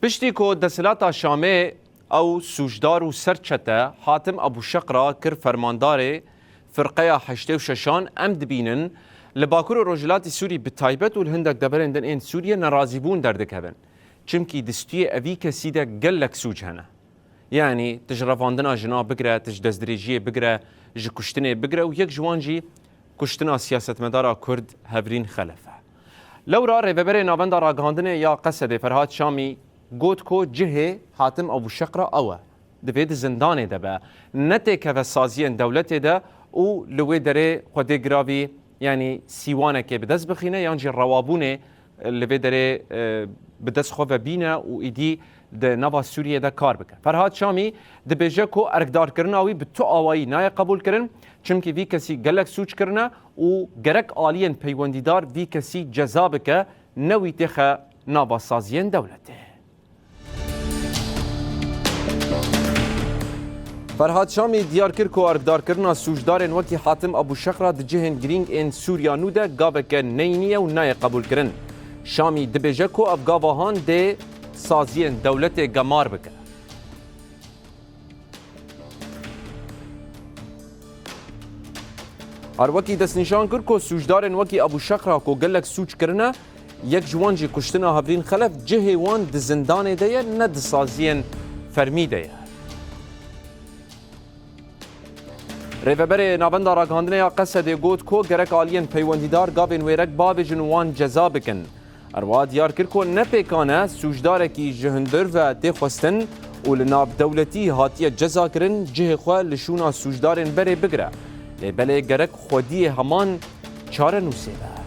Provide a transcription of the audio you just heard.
پشتی کو دسلاتا شامه او سوجدار و سرچته حاتم ابو شقرا کر فرماندار فرقه حشته و ششان ام دبینن لباکور رجلات سوری بتایبت و الهندک دبرندن این سوریه نرازیبون دردک هبن چمکی دستوی اوی کسی ده گلک سوج هنه یعنی تجرفاندنا جنا بگره تجدزدریجیه بگره جکشتنه بگره و یک جوانجی کشتنا سیاستمدارا کرد هفرین خلفه لورا ریببر ناوند راگاندنه یا قصد فرهاد شامی گوت کو جهه حاتم ابو شقرا اوه دبید زندانه ده به نته که سازین دولت ده او لوی دره خود گراوی یعنی سیوانه که بدست بخینه یعنی روابونه لوی دره بدست خو بینه و ایدی ده نوا سوریه ده کار بکن فرهاد شامی دبیجه کو ارکدار کرن اوی به تو آوایی نای قبول کرن چمکی وی کسی گلک سوچ کرنه و گرک آلین پیوندیدار وی کسی جذاب که نوی تخه نوا سازین دولته فرهاد شامی دیار کر کو ارکدار کرنا سوجدارن وکی حاتم ابو شقرا د جهن گرینگ ان سوریا نو ده گابک نینیه و نای قبول کرن شامی دبیجه کو افغاوهان ده سازین دولت گمار بکه هر وکی دست نشان کر کو سوجدارن وکی ابو شقرا کو گلک سوچ کرنه یک جوان جی کشتنا هفرین خلف جهه وان د زندان ده نه د سازین فرمی ده ریوبر ناوند راگاندنه یا قصد گوت کو گرک آلین پیوندیدار گاوین ویرک بابجن وان جزا بکن اروا دیار کر کو نپیکانه سوجدار کی جهندر و دخواستن و لناب دولتی هاتیه جزا کرن جه خواه لشونا سوجدارن بره بگره لیبله گرک خودی همان چاره نوسیده